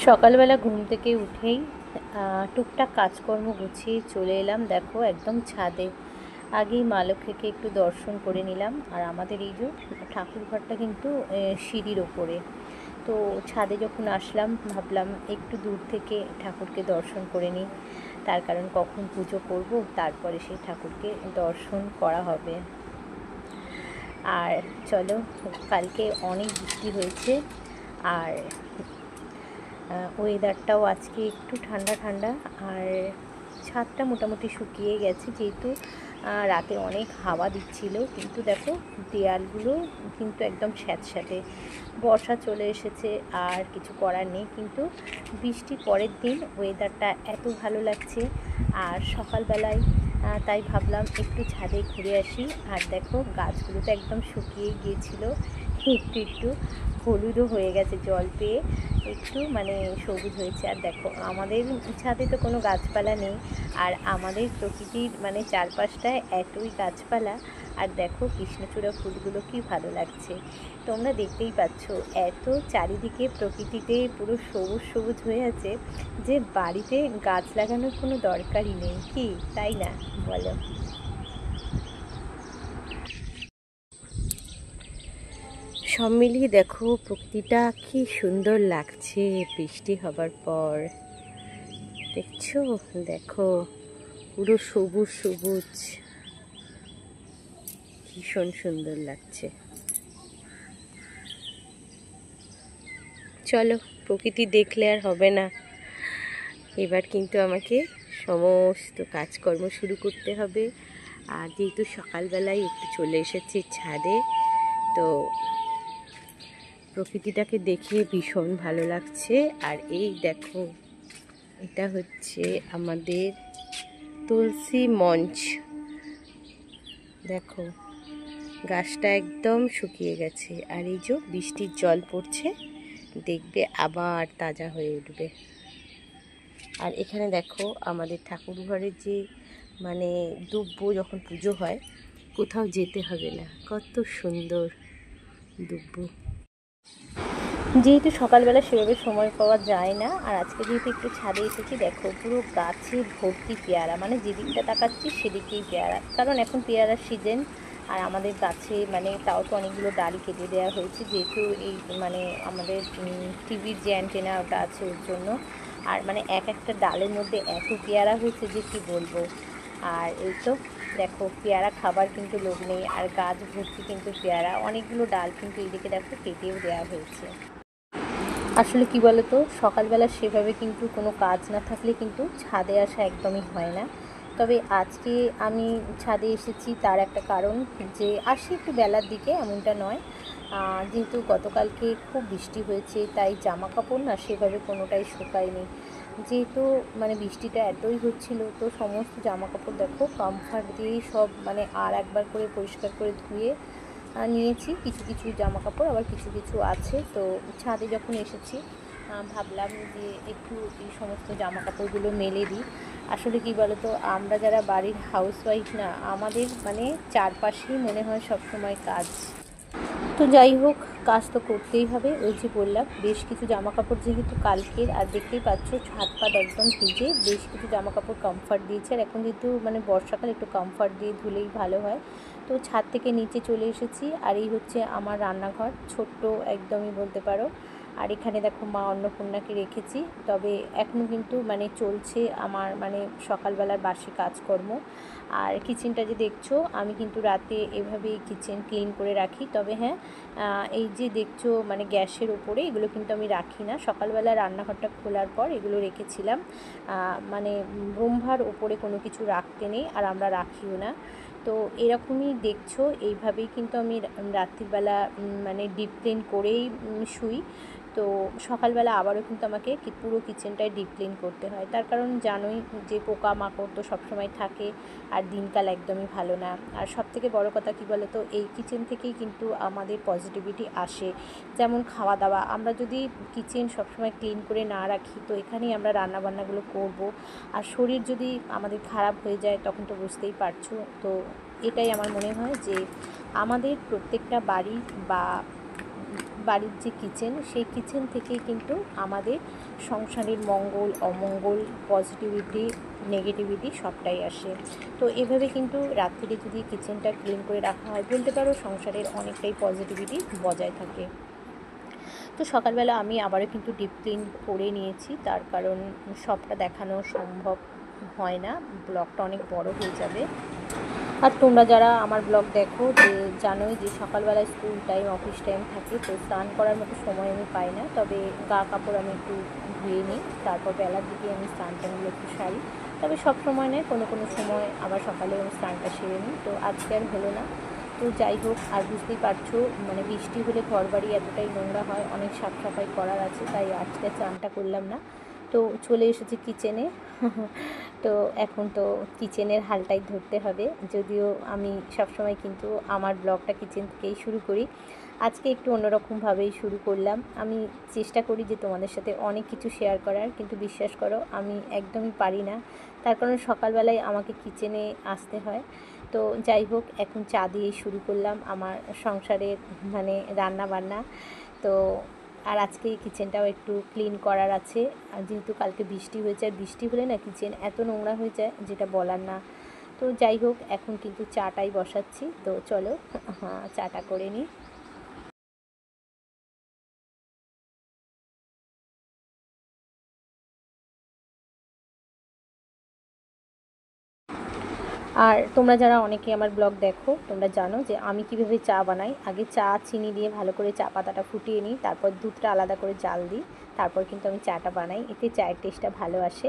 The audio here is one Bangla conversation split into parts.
সকালবেলা ঘুম থেকে উঠেই টুকটাক কাজকর্ম গুছিয়ে চলে এলাম। দেখো একদম ছাদে। আগেই মা লক্ষ্মীকে একটু দর্শন করে নিলাম। আর আমাদের এই যে ঠাকুর ঘরটা কিন্তু সিঁড়ির ওপরে। তো ছাদে যখন আসলাম ভাবলাম একটু দূর থেকে ঠাকুরকে দর্শন করে নিই। তার কারণ কখন পুজো করব, তারপরে সেই ঠাকুরকে দর্শন করা হবে। আর চলো, কালকে অনেক বৃষ্টি হয়েছে। আর ওয়েদারটাও আজকে একটু ঠান্ডা ঠান্ডা। আর ছাদটা মোটামুটি শুকিয়ে গেছে, যেহেতু রাতে অনেক হাওয়া দিচ্ছিল। কিন্তু দেখো দেয়ালগুলো কিন্তু একদম স্যাঁতস্যাঁতে। বর্ষা চলে এসেছে, আর কিছু করার নেই। কিন্তু বৃষ্টি পরের দিন ওয়েদারটা এত ভালো লাগছে। আর সকালবেলায় তাই ভাবলাম একটু ছাদে ঘুরে আসি। আর দেখো গাছগুলো তো একদম শুকিয়ে গিয়েছিল, একটু একটু হলুদও হয়ে গেছে জল পেয়ে, একটু মানে সবুজ হয়েছে। আর দেখো আমাদের ছাদে তো কোনো গাছপালা নেই, আর আমাদের প্রকৃতির মানে চারপাশটায় এতই গাছপালা। আর দেখো কৃষ্ণচূড়া ফুলগুলো কি ভালো লাগছে, তোমরা দেখতেই পাচ্ছ। এত চারিদিকে প্রকৃতিতে পুরো সবুজ সবুজ হয়ে আছে যে বাড়িতে গাছ লাগানোর কোনো দরকারই নেই, কি তাই না বলো? সব মিলিয়ে দেখো প্রকৃতিটা কি সুন্দর লাগছে বৃষ্টি হবার পর। দেখছো, দেখো পুরো সবুজ সবুজ, ভীষণ সুন্দর লাগছে। চলো, প্রকৃতি দেখলে আর হবে না, এবার কিন্তু আমাকে সমস্ত কাজকর্ম শুরু করতে হবে। আর যেহেতু সকালবেলায় একটু চলে এসেছি ছাদে, তো প্রকৃতিটাকে দেখে ভীষণ ভালো লাগছে। আর এই দেখো, এটা হচ্ছে আমাদের তুলসী মঞ্চ। দেখো গাছটা একদম শুকিয়ে গেছে, আর এই যে বৃষ্টির জল পড়ছে, দেখবে আবার তাজা হয়ে উঠবে। আর এখানে দেখো আমাদের ঠাকুর ঘরের যে মানে দুব্ব, যখন পুজো হয় কোথাও যেতে হবে না, কত সুন্দর দুব্ব। যেহেতু সকালবেলা সেভাবে সময় পাওয়া যায় না, আর আজকে যেহেতু একটু ছাদে এসেছি, দেখো পুরো গাছে ভর্তি পেয়ারা, মানে যেদিকটা তাকাচ্ছি সেদিকেই পেয়ারা, কারণ এখন পেয়ারার সিজন। আর আমাদের গাছে মানে তাও তো অনেকগুলো ডাল কেটে দেওয়া হয়েছে, যেহেতু এই মানে আমাদের টিভির যে অ্যান্টেনা ওটা আছে ওর জন্য। আর মানে এক একটা ডালের মধ্যে এত পেয়ারা হয়েছে যে কি বলবো। আর এই তো দেখো পেয়ারা খাবার কিন্তু লোভ নেই, আর গাছ ভর্তি কিন্তু পেয়ারা, অনেকগুলো ডাল কিন্তু এইদিকে দেখো কেটেও দেওয়া হয়েছে। আসলে কি বলতো, সকালবেলা সেভাবে কিন্তু কোনো কাজ না থাকলে কিন্তু ছাদে আসা একদমই হয় না। তবে আজকে আমি ছাদে এসেছি তার একটা কারণ, যে আসি একটু বেলার দিকে এমনটা নয়। যেহেতু গতকালকে খুব বৃষ্টি হয়েছে, তাই জামা কাপড় না সেভাবে কোনোটাই শুকায়নি। যেহেতু মানে বৃষ্টিটা এতই হচ্ছিল, তো সমস্ত জামা কাপড় দেখো কমফার্ট দিয়েই সব মানে আর একবার করে পরিষ্কার করে ধুয়ে নিয়েছি। কিছু কিছু জামা কাপড় আবার কিছু কিছু আছে। তো ছাদে যখন এসেছি ভাবলাম যে একটু এই সমস্ত জামা কাপড়গুলো মেলে দিই। আসলে কি বলতো, আমরা যারা বাড়ির হাউসওয়াইফ না, আমাদের মানে চারপাশেই মনে হয় সবসময় কাজ। তো যাই হোক, কাজ তো করতেই হবে। ওই যে বললাম বেশ কিছু জামা কাপড় যেহেতু কালকের, আর দেখতেই পাচ্ছ হাত পাত একদম ভিজে, বেশ কিছু জামা কাপড় কমফার্ট দিয়েছে। আর এখন যেহেতু মানে বর্ষাকাল, একটু কমফার্ট দিয়ে ধুলেই ভালো হয়। তো ছাদ থেকে নিচে চলে এসেছি, আর এই হচ্ছে আমার রান্নাঘর, ছোট্ট একদমই বলতে পারো। আর এখানে দেখো মা অন্নপূর্ণাকে রেখেছি। তবে এখনও কিন্তু মানে চলছে আমার মানে সকালবেলার বাসি কাজকর্ম। আর কিচেনটা যে দেখছো, আমি কিন্তু রাতে এভাবেই কিচেন ক্লিন করে রাখি। তবে হ্যাঁ, এই যে দেখছো মানে গ্যাসের ওপরে এগুলো কিন্তু আমি রাখি না, সকালবেলা রান্নাঘরটা খোলার পর এগুলো রেখেছিলাম। মানে ব্রহ্মার ওপরে কোনো কিছু রাখতে নেই, আর আমরা রাখিও না। তো এরকমই দেখছো, এইভাবেই কিন্তু আমি রাত্রিবেলা মানে ডিপ ক্লিন করেই শুই। তো সকালবেলা আবারও কিন্তু আমাকে পুরো কিচেনটাই ডিপ ক্লিন করতে হয়, তার কারণ জানোই যে পোকামাকড় তো সবসময় থাকে, আর দিনকাল একদমই ভালো না। আর সবথেকে বড় কথা কী বলো তো, এই কিচেন থেকেই কিন্তু আমাদের পজিটিভিটি আসে। যেমন খাওয়া দাওয়া, আমরা যদি কিচেন সবসময় ক্লিন করে না রাখি, তো এখানেই আমরা রান্নাবান্নাগুলো করব। আর শরীর যদি আমাদের খারাপ হয়ে যায় তখন তো বুঝতেই পারছো। তো এটাই আমার মনে হয় যে আমাদের প্রত্যেকটা বাড়ি বা বাড়ির যে কিচেন, সেই কিচেন থেকেই কিন্তু আমাদের সংসারের মঙ্গল অমঙ্গল, পজিটিভিটি নেগেটিভিটি সবটাই আসে। তো এভাবে কিন্তু রাত্রিরে যদি কিচেনটা ক্লিন করে রাখা হয়, বলতে পারো সংসারের অনেকটাই পজিটিভিটি বজায় থাকে। তো সকালবেলা আমি আবারও কিন্তু ডিপ ক্লিন করে নিয়েছি, তার কারণ সবটা দেখানো সম্ভব হয় না, ব্লগটা অনেক বড় হয়ে যাবে। আর তোমরা যারা আমার ব্লগ দেখো যে জানোই যে সকালবেলায় স্কুল টাইম অফিস টাইম থাকে, তো স্নান করার মতো সময় আমি পাই না। তবে গা কাপড় আমি একটু ধুয়ে নিই, তারপর বেলার দিকে আমি স্নান টানগুলো একটু সারি। তবে সব সময় নয়, কোনো কোনো সময় আবার সকালে আমি স্নানটা সেরে নিই। তো আজকে আর হলো না। তো যাই হোক, আর বুঝতেই পারছো মানে বৃষ্টি হলে ঘর বাড়ি এতটাই নোংরা হয়, অনেক সাফ সাফাই করার আছে, তাই আজকে চানটা করলাম না। তো চলে এসেছি কিচেনে। তো এখন তো কিচেনের হালটাই ধরতে হবে, যদিও আমি সবসময় কিন্তু আমার ব্লগটা কিচেন থেকেই শুরু করি। আজকে একটু অন্যরকমভাবেই শুরু করলাম। আমি চেষ্টা করি যে তোমাদের সাথে অনেক কিছু শেয়ার করার, কিন্তু বিশ্বাস করো আমি একদমই পারি না, তার কারণ সকালবেলায় আমাকে কিচেনে আসতে হয়। তো যাই হোক, এখন চা দিয়েই শুরু করলাম আমার সংসারের মানে রান্না বান্না। তো আর আজকে কিচেনটাও একটু ক্লিন করার আছে, আর যেহেতু কালকে বৃষ্টি হয়েছে, আর বৃষ্টি হলে না কিচেন এত নোংরা হয়ে যায় যেটা বলার না। তো যাই হোক, এখন কিন্তু চাটাই বসাচ্ছি, তো চলো চাটা করে নিই। আর তোমরা যারা অনেকে আমার ব্লগ দেখো, তোমরা জানো যে আমি কীভাবে চা বানাই। আগে চা চিনি দিয়ে ভালো করে চা পাতাটা ফুটিয়ে নিই, তারপর দুধটা আলাদা করে জাল দিই, তারপর কিন্তু আমি চাটা বানাই। এতে চায়ের টেস্টটা ভালো আসে।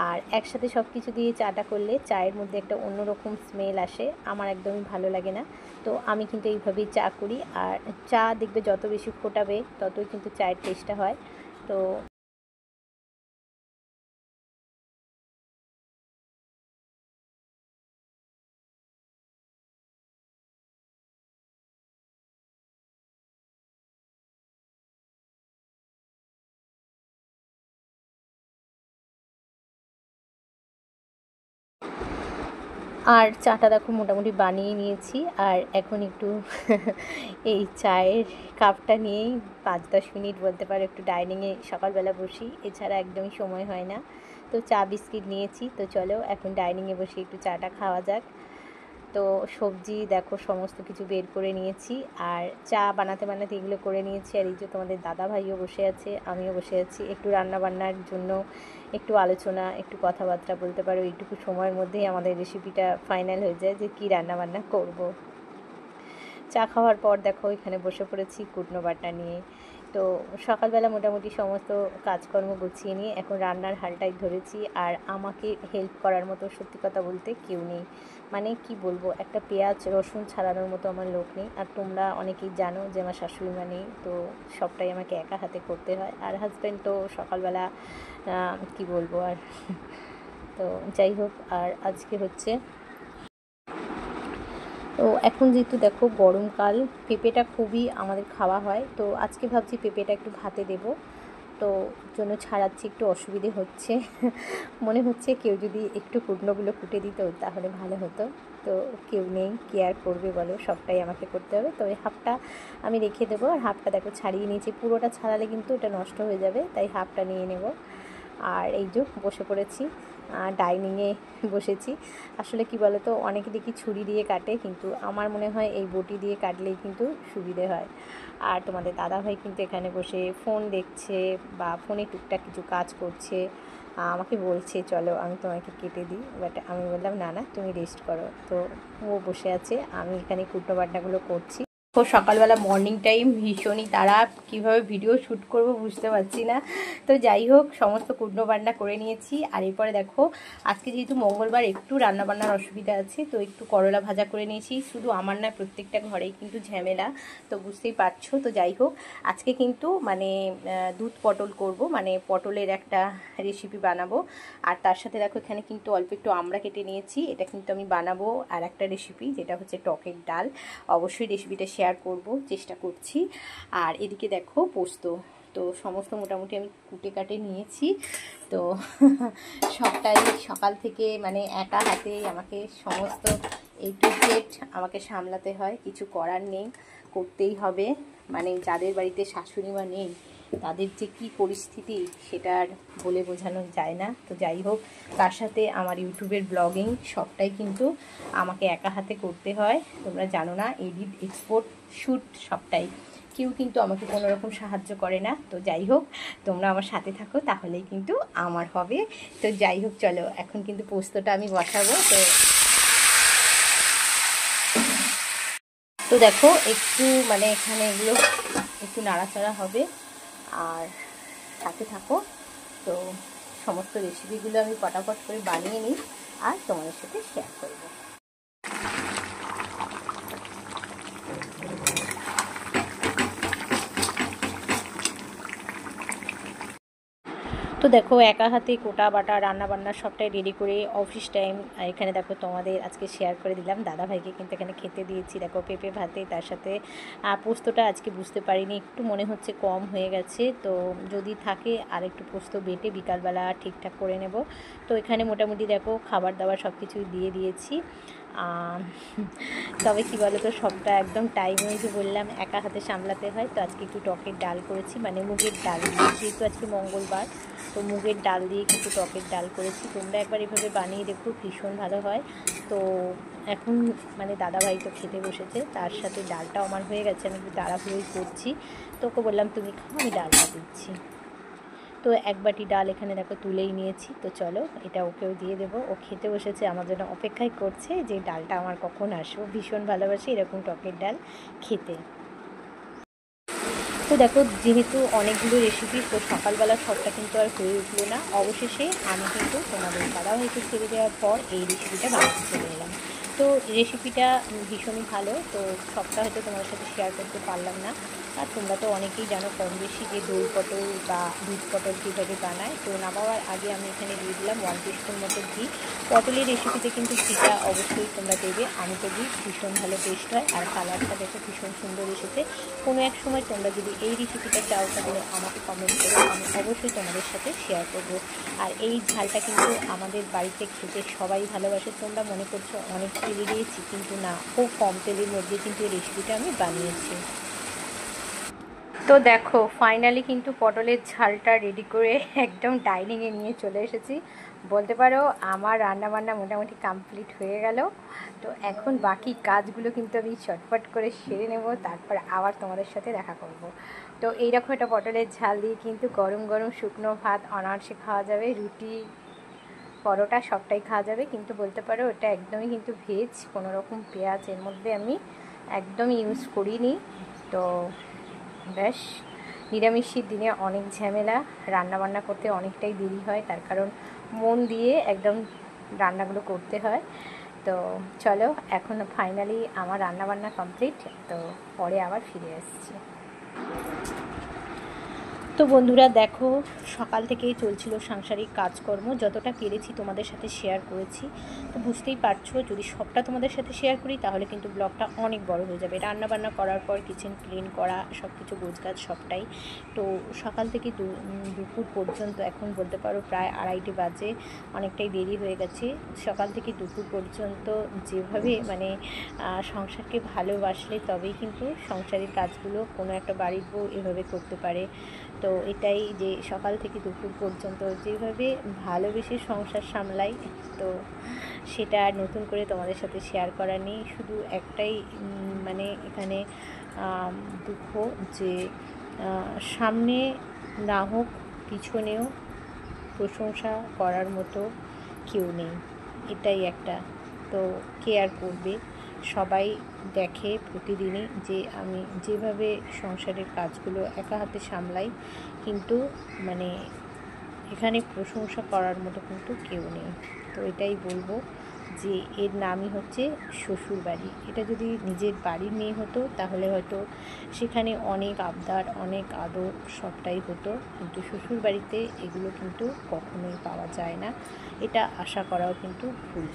আর একসাথে সব কিছু দিয়ে চাটা করলে চায়ের মধ্যে একটা অন্যরকম স্মেল আসে, আমার একদমই ভালো লাগে না। তো আমি কিন্তু এইভাবেই চা করি। আর চা দেখবে যত বেশি ফোটাবে ততই কিন্তু চায়ের টেস্টটা হয়। তো আর চাটা দেখো মোটামুটি বানিয়ে নিয়েছি। আর এখন একটু এই চায়ের কাপটা নিয়েই 5-10 মিনিট বলতে পারো একটু ডাইনিংয়ে সকালবেলা বসি, এছাড়া একদমই সময় হয় না। তো চা বিস্কিট নিয়েছি, তো চলো এখন ডাইনিংয়ে বসে একটু চাটা খাওয়া যাক। তো সবজি দেখো সমস্ত কিছু বের করে নিয়েছি, আর চা বানাতে বানাতে এগুলো করে নিয়েছি। আর এই যে তোমাদের দাদা ভাইও বসে আছে, আমিও বসে আছি, একটু রান্না বান্নার জন্য একটু আলোচনা, একটু কথাবার্তা বলতে পারো। এইটুকু সময়ের মধ্যেই আমাদের রেসিপিটা ফাইনাল হয়ে যায় যে কী রান্না বান্না করব। চা খাওয়ার পর দেখো এখানে বসে পড়েছি কুটনো বাটা নিয়ে। তো সকালবেলা মোটামুটি সমস্ত কাজকর্ম গুছিয়ে নিয়ে এখন রান্নার হালটাই ধরেছি। আর আমাকে হেল্প করার মতো সত্যি কথা বলতে কেউ নেই, মানে কি বলবো, একটা পেঁয়াজ রসুন ছাড়ানোর মতো আমার লোক নেই। আর তোমরা অনেকেই জানো যে আমার শাশুড়ি মা নেই, তো সবটাই আমাকে একা হাতে করতে হয়। আর হাজব্যান্ড তো সকালবেলা কি বলবো আর। তো যাই হোক, আর আজকে হচ্ছে তো এখন যেহেতু দেখো গরমকাল, পেঁপেটা খুবই আমাদের খাওয়া হয়। তো আজকে ভাবছি পেঁপেটা একটু ভাতে দেব, তো জন্য ছাড়াচ্ছি, একটু অসুবিধে হচ্ছে। মনে হচ্ছে কেউ যদি একটু কুটনোগুলো কুটে দিত তাহলে ভালো হতো। তো কেউ নেই, কেয়ার করবে বলো, সবটাই আমাকে করতে হবে। তো এই হাফটা আমি রেখে দেবো, আর হাফটা দেখো ছাড়িয়ে নিয়েছি। পুরোটা ছাড়ালে কিন্তু এটা নষ্ট হয়ে যাবে, তাই হাফটা নিয়ে নেব। আর এই যে বসে পড়েছি, ডাইনিংয়ে বসেছি। আসলে কি বলো তো, অনেকে দেখি ছুরি দিয়ে কাটে, কিন্তু আমার মনে হয় এই বটি দিয়ে কাটলেই কিন্তু সুবিধে হয়। আর তোমাদের দাদাভাই কিন্তু এখানে বসে ফোন দেখছে বা ফোনে টুকটাক কিছু কাজ করছে। আমাকে বলছে চলো আমি তোমাকে কেটে দিই, বাট আমি বললাম না না, তুমি রেস্ট করো। তো ও বসে আছে, আমি এখানে কুটনো বাটনাগুলো করছি। তো সকালবেলা মর্নিং টাইম ভীষণই তারা, কীভাবে ভিডিও শ্যুট করব বুঝতে পারছি না। তো যাই হোক, সমস্ত কুটনো বান্না করে নিয়েছি। আর এরপরে দেখো আজকে যেহেতু মঙ্গলবার একটু রান্নাবান্নার অসুবিধা আছে, তো একটু করলা ভাজা করে নিয়েছি। শুধু আমার না, প্রত্যেকটা ঘরেই কিন্তু ঝামেলা, তো বুঝতেই পারছো। তো যাই হোক, আজকে কিন্তু মানে দুধ পটল করব, মানে পটলের একটা রেসিপি বানাবো। আর তার সাথে দেখো এখানে কিন্তু অল্প একটু আমড়া কেটে নিয়েছি, এটা কিন্তু আমি বানাবো আর একটা রেসিপি, যেটা হচ্ছে টকের ডাল। অবশ্যই রেসিপিটা শেয়ার করব, চেষ্টা করছি। আর এদিকে দেখো পোস্ত, তো সমস্ত মোটামুটি আমি কুটে কাটে নিয়েছি। তো সবটাই সকাল থেকে মানে একা হাতে আমাকে সমস্ত A to Z আমাকে সামলাতে হয়, কিছু করার নেই, করতেই হবে। মানে যাদের বাড়িতে শাশুড়ি মা নেই তাদের যে কী পরিস্থিতি সেটা আর বলে বোঝানো যায় না। তো যাই হোক, তার সাথে আমার ইউটিউবের ব্লগিং সবটাই কিন্তু আমাকে একা হাতে করতে হয়, তোমরা জানো না, এডিট, এক্সপোর্ট, শ্যুট সবটাই। কেউ কিন্তু আমাকে কোনো রকম সাহায্য করে না। তো যাই হোক, তোমরা আমার সাথে থাকো, তাহলেই কিন্তু আমার হবে। তো যাই হোক, চলো এখন কিন্তু পোস্তটা আমি বসাবো। তো দেখো একটু মানে এখানে এগুলো একটু নাড়াচাড়া হবে, আর সাথে থাকো। তো সমস্ত রেসিপিগুলো আমি ফটাফট করে বানিয়ে নিই আর তোমাদের সাথে শেয়ার করবো। তো দেখো একা হাতে কোটা বাটা রান্না বান্না সবটাই রেডি করে অফিস টাইম এখানে দেখো তোমাদের আজকে শেয়ার করে দিলাম। দাদাভাইকে কিন্তু এখানে খেতে দিয়েছি। দেখো পেঁপে ভাতে, তার সাথে পোস্তটা আজকে বুঝতে পারিনি, একটু মনে হচ্ছে কম হয়ে গেছে। তো যদি থাকে আর একটু পোস্ত বেটে বিকালবেলা ঠিকঠাক করে নেব। তো এখানে মোটামুটি দেখো খাবার দাবার সব কিছুই দিয়ে দিয়েছি। তবে কী বলো তো, সবটা একদম টাইম হয়েছে, বললাম একা হাতে সামলাতে হয়। তো আজকে একটু টকের ডাল করেছি, মানে মুগের ডাল, যেহেতু আজকে মঙ্গলবার, তো মুগের ডাল দিয়ে কিন্তু টকের ডাল করেছি। তোমরা একবার এভাবে বানিয়ে দেখো, ভীষণ ভালো হয়। তো এখন মানে দাদাভাই তো খেতে বসেছে, তার সাথে ডালটাও আমার হয়ে গেছে, আমি একটু তাড়াহুড়োই করছি। তো ওকে বললাম তুমি খাও, আমি ডালটা দিচ্ছি। তো এক বাটি ডাল এখানে দেখো তুলেই নিয়েছি। তো চলো এটা ওকেও দিয়ে দেবো, ও খেতে বসেছে, আমার জন্য অপেক্ষাই করছে যে ডালটা আমার কখন আসবো। ভীষণ ভালোবাসি এরকম টকের ডাল খেতে। তো দেখো যেহেতু অনেকগুলো রেসিপি, তো সকালবেলা সবটা কিন্তু আর হয়ে উঠলো না। অবশেষে আমি কিন্তু তোমাদের দাদাভাইকে ছেড়ে দেওয়ার পর এই রেসিপিটা বানাতে চলে এলাম। তো রেসিপিটা ভীষণই ভালো, তো সবটা হয়তো তোমার সাথে শেয়ার করতে পারলাম না। আর তোমরা তো অনেকেই জানো কম বেশি যে দই পটল বা দুধ পটল কীভাবে বানায়। তো নামাবার আগে আমি এখানে দিয়ে দিলাম 1 টিস্পুন মতো ঘি। পটলের রেসিপিতে কিন্তু ঘিটা অবশ্যই তোমরা দেবে, আমি তো দিই, ভীষণ ভালো টেস্ট হয়। আর কালারটা দেখো ভীষণ সুন্দর এসেছে। কোনো এক সময় তোমরা যদি এই রেসিপিটা চাও তাহলে আমাকে কমেন্ট করো, আমি অবশ্যই তোমাদের সাথে শেয়ার করব। আর এই ঝালটা কিন্তু আমাদের বাড়িতে খেতে সবাই ভালোবাসে। তোমরা মনে করছো অনেক তেলে দিয়েছি, কিন্তু না, খুব কম তেলের মধ্যে কিন্তু এই রেসিপিটা আমি বানিয়েছি। তো দেখো ফাইনালি কিন্তু পটলের ঝালটা রেডি করে একদম ডাইনিংয়ে নিয়ে চলে এসেছি। বলতে পারো আমার রান্নাবান্না মোটামুটি কমপ্লিট হয়ে গেল। তো এখন বাকি কাজগুলো কিন্তু আমি চটপট করে সেরে নেব, তারপর আবার তোমাদের সাথে দেখা করব। তো এইরকম একটা পটলের ঝাল দিয়ে কিন্তু গরম গরম শুকনো ভাত অনায়াসে খাওয়া যাবে, রুটি পরোটা সবটাই খাওয়া যাবে। কিন্তু বলতে পারো এটা একদমই কিন্তু ভেজ, কোনো রকম পেঁয়াজ এর মধ্যে আমি একদম ইউজ করিনি। তো ব্যাস, নিরামিষের দিনে অনেক ঝামেলা, রান্নাবান্না করতে অনেকটাই দেরি হয়, তার কারণ মন দিয়ে একদম রান্নাগুলো করতে হয়। তো চলো এখন ফাইনালি আমার রান্নাবান্না কমপ্লিট, তো পরে আবার ফিরে আসছি। তো বন্ধুরা দেখো সকাল থেকেই চলছিল সাংসারিক কাজকর্ম, যতটা পেরেছি তোমাদের সাথে শেয়ার করেছি। তো বুঝতেই পারছো যদি সবটা তোমাদের সাথে শেয়ার করি তাহলে কিন্তু ব্লগটা অনেক বড় হয়ে যাবে। রান্নাবান্না করার পর কিচেন ক্লিন করা, সব কিছু গোছগাছ সবটাই। তো সকাল থেকে দুপুর পর্যন্ত, এখন বলতে পারো প্রায় 2:30 বাজে, অনেকটাই দেরি হয়ে গেছে। সকাল থেকে দুপুর পর্যন্ত যেভাবে মানে সংসারকে ভালোবাসলে তবেই কিন্তু সংসারের কাজগুলো কোনো একটা বাড়ির বউ এভাবে করতে পারে। তো এটাই যে সকাল থেকে দুপুর পর্যন্ত যেভাবে ভালোবেসে সংসার সামলাই, তো সেটা আর নতুন করে তোমাদের সাথে শেয়ার করা নেই। শুধু একটাই মানে এখানে দুঃখ যে সামনে না হোক পিছনেও প্রশংসা করার মতো কেউ নেই, এটাই একটা। তো কে আর করবে, সবাই দেখে প্রতিদিনই যে আমি যেভাবে সংসারের কাজগুলো একা হাতে সামলাই, কিন্তু মানে এখানে প্রশংসা করার মতো কিন্তু কেউ নেই। তো এটাই বলবো যে এর নামই হচ্ছে শ্বশুর বাড়ি। এটা যদি নিজের বাড়ির মেয়ে হতো তাহলে হয়তো সেখানে অনেক আবদার, অনেক আদর সবটাই হতো, কিন্তু শ্বশুর বাড়িতে এগুলো কিন্তু কখনোই পাওয়া যায় না, এটা আশা করাও কিন্তু ভুল।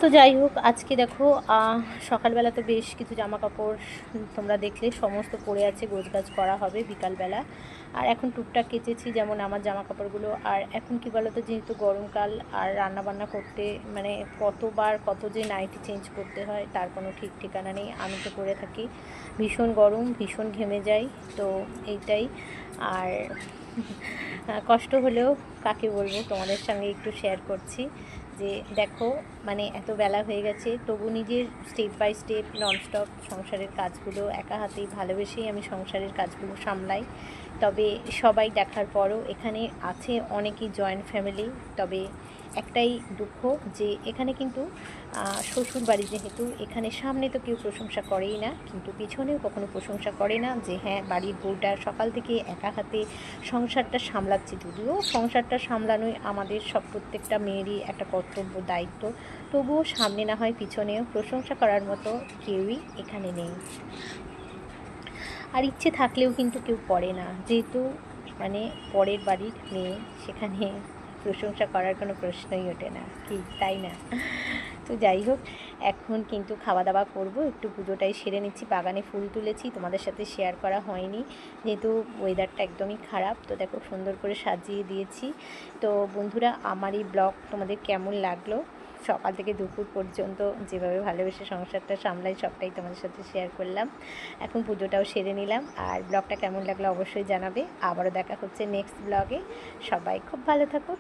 তো যাই হোক, আজকে দেখো সকালবেলা তো বেশ কিছু জামা কাপড় তোমরা দেখলে সমস্ত পড়ে আছে, গোছগাছ করা হবে বিকালবেলা। আর এখন টুকটাক কেচেছি, যেমন আমার জামা কাপড়গুলো। আর এখন কি বলো তো, যেহেতু গরমকাল আর রান্নাবান্না করতে মানে কতবার কত যে নাইটি চেঞ্জ করতে হয় তার কোনো ঠিক ঠিকানা নেই। আমি তো করে থাকি, ভীষণ গরম, ভীষণ ঘেমে যাই, তো এইটাই। আর কষ্ট হলেও কাকে বলবো, তোমাদের সঙ্গে একটু শেয়ার করছি যে দেখো, মানে এত বেলা হয়ে গেছে তবু নিজের স্টেপ বাই স্টেপ ননস্টপ সংসারের কাজগুলো একা হাতেই ভালোবেসেই আমি সংসারের কাজগুলো সামলাই। তবে সবাই দেখার পরও এখানে আছে অনেকই জয়েন্ট ফ্যামিলি। তবে একটাই দুঃখ যে এখানে কিন্তু শ্বশুর বাড়ি যেহেতু, এখানে সামনে তো কেউ প্রশংসা করেই না, কিন্তু পিছনেও কখনো প্রশংসা করে না যে হ্যাঁ বাড়ির বউটা সকাল থেকে একা হাতে সংসারটা সামলাচ্ছে। যদিও সংসারটা সামলানোই আমাদের সব প্রত্যেকটা মেয়েরই একটা কর্তব্য, দায়িত্ব, তবুও সামনে না হয় পিছনেও প্রশংসা করার মতো কেউই এখানে নেই। আর ইচ্ছে থাকলেও কিন্তু কেউ করে না, যেহেতু মানে পরের বাড়ির মেয়ে, সেখানে প্রশংসা করার কোনো প্রশ্নই ওঠে না, কি তাই না? তো যাই হোক, এখন কিন্তু খাওয়া দাওয়া করব, একটু পুজোটাই সেরে নিচ্ছি। বাগানে ফুল তুলেছি, তোমাদের সাথে শেয়ার করা হয়নি যেহেতু ওয়েদারটা একদমই খারাপ। তো দেখো সুন্দর করে সাজিয়ে দিয়েছি। তো বন্ধুরা, আমার এই ব্লগ তোমাদের কেমন লাগলো? সকাল থেকে দুপুর পর্যন্ত যেভাবে ভালোবেসে সংসারটা সামলাই সবটাই তোমাদের সাথে শেয়ার করলাম। এখন পুজোটাও সেরে নিলাম। আর ব্লগটা কেমন লাগলো অবশ্যই জানাবে। আবারও দেখা হচ্ছে নেক্সট ব্লগে। সবাই খুব ভালো থাকো।